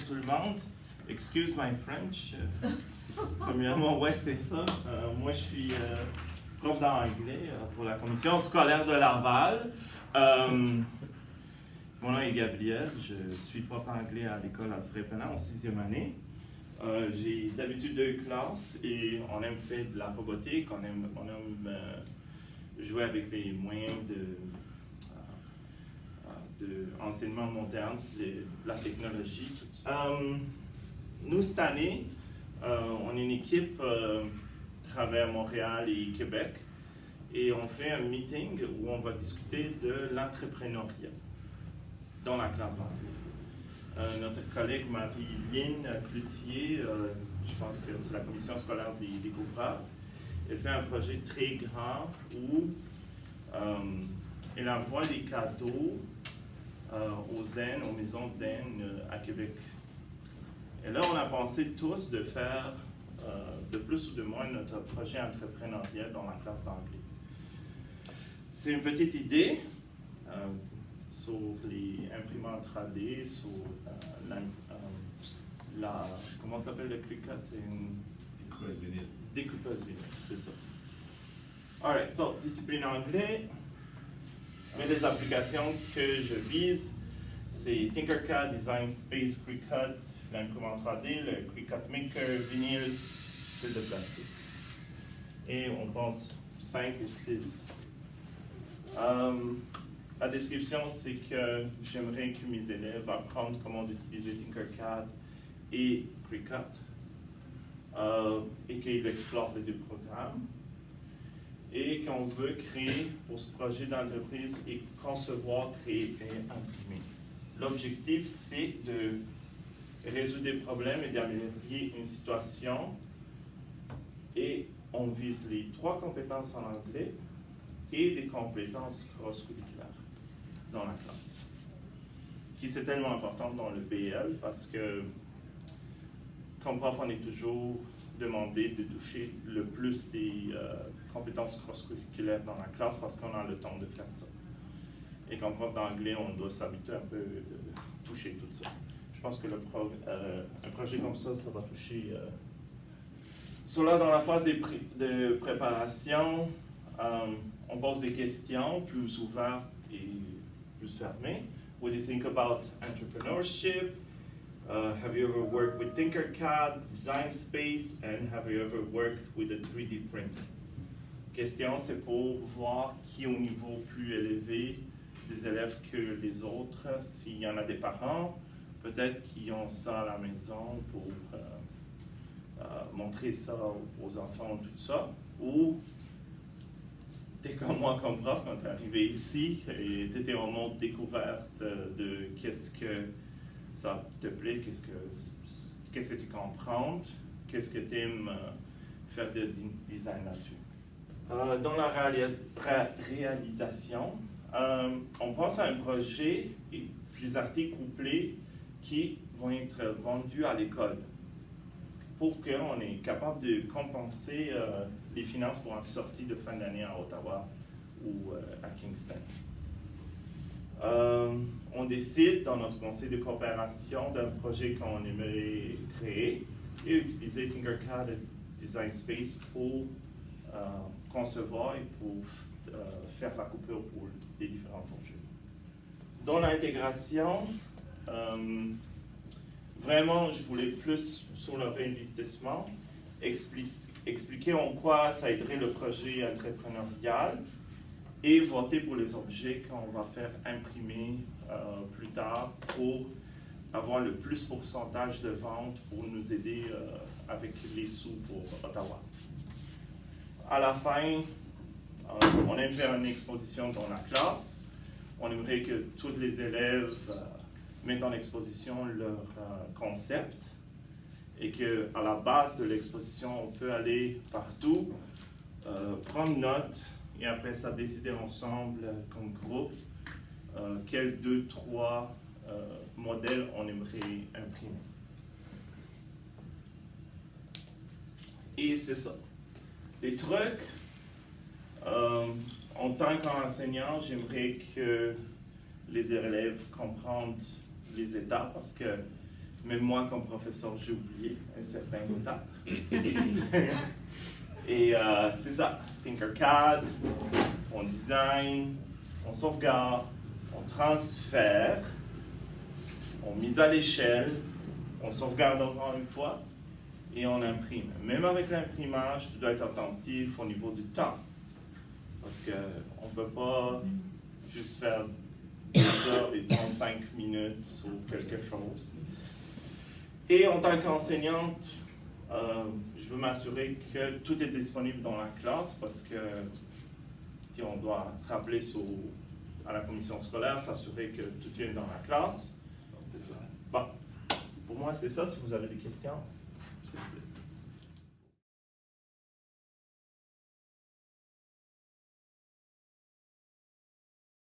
tout le monde. Excuse my French. Premièrement, ouais, c'est ça. Moi, je suis prof d'anglais pour la commission scolaire de Laval. Mon nom est Gabriel. Je suis prof d'anglais à l'école Alfred Penat en 6e année. J'ai d'habitude 2 classes et on aime faire de la robotique, on aime jouer avec les moyens de enseignement moderne, de la technologie. Nous, cette année, on est une équipe à travers Montréal et Québec et on fait un meeting où on va discuter de l'entrepreneuriat dans la classe d'anglais. Notre collègue Marie-Lyne Cloutier, je pense que c'est la commission scolaire des découvreurs, elle fait un projet très grand où elle envoie des cadeaux aux Zen, aux maisons d'Aine à Québec. Et là, on a pensé tous de faire de plus ou de moins notre projet entrepreneurial dans la classe d'anglais. C'est une petite idée sur les imprimantes 3D, sur comment ça s'appelle le ClickCut? C'est une découpeuse vinyle, c'est ça. Alright, so, discipline anglais. Mais les applications que je vise, c'est Tinkercad, Design Space, ClickCut, l'imprimante 3D, le ClickCut Maker, vinyle, fil de plastique. Et on pense 5 ou 6. La description, c'est que j'aimerais que mes élèves apprennent comment utiliser Tinkercad et ClickCut et qu'ils explorent les 2 programmes. Et qu'on veut créer pour ce projet d'entreprise et concevoir, créer et imprimer. L'objectif, c'est de résoudre des problèmes et d'améliorer une situation. Et on vise les 3 compétences en anglais et des compétences cross-curriculaires dans la classe. Qui c'est tellement important dans le BL parce que, comme prof, on est toujours demandé de toucher le plus des compétences cross-curriculaires dans la classe parce qu'on a le temps de faire ça. Et comme prof d'anglais, on doit s'habituer un peu de toucher tout ça. Je pense que un projet comme ça va toucher... Là, dans la phase de préparation, on pose des questions plus ouvertes et plus fermées. What do you think about entrepreneurship? Have you ever worked with Tinkercad, Design Space, and have you ever worked with a 3D printer? Question, c'est pour voir qui est au niveau plus élevé des élèves que les autres. S'il y en a des parents, peut-être qui ont ça à la maison pour montrer ça aux enfants, tout ça. Ou t'es comme moi, comme prof, quand t'es arrivé ici, et t'étais en mode découverte de qu'est-ce que ça te plaît, qu'est-ce que tu comprends, qu'est-ce que tu aimes faire de design là-dessus. Dans la réalisation, on pense à un projet et des articles couplés qui vont être vendus à l'école pour qu'on est capable de compenser les finances pour une sortie de fin d'année à Ottawa ou à Kingston. On décide dans notre conseil de coopération d'un projet qu'on aimerait créer et utiliser Tinkercad et Design Space pour concevoir et pour faire la coupure pour les différents projets. Dans l'intégration, vraiment, je voulais plus sur le réinvestissement, expliquer en quoi ça aiderait le projet entrepreneurial et voter pour les objets qu'on va faire imprimer plus tard pour avoir le plus pourcentage de vente pour nous aider avec les sous pour Ottawa. À la fin, on aime faire une exposition dans la classe. On aimerait que tous les élèves mettent en exposition leur concept et qu'à la base de l'exposition, on peut aller partout, prendre note et après ça décider ensemble comme groupe quels 2-3 modèles on aimerait imprimer. Et c'est ça. Les trucs, en tant qu'enseignant, j'aimerais que les élèves comprennent les étapes parce que Même moi, comme professeur, j'ai oublié un certain étape. Et c'est ça, Tinkercad, on design, on sauvegarde, on transfère, on mise à l'échelle, on sauvegarde encore une fois, et on imprime. Même avec l'imprimage, tu dois être attentif au niveau du temps. Parce qu'on ne peut pas juste faire 2h35 sur quelque chose. Et en tant qu'enseignante, je veux m'assurer que tout est disponible dans la classe parce que on doit rappeler à la commission scolaire, s'assurer que tout est dans la classe. C'est ça. Bon, pour moi, c'est ça. Si vous avez des questions, s'il vous plaît.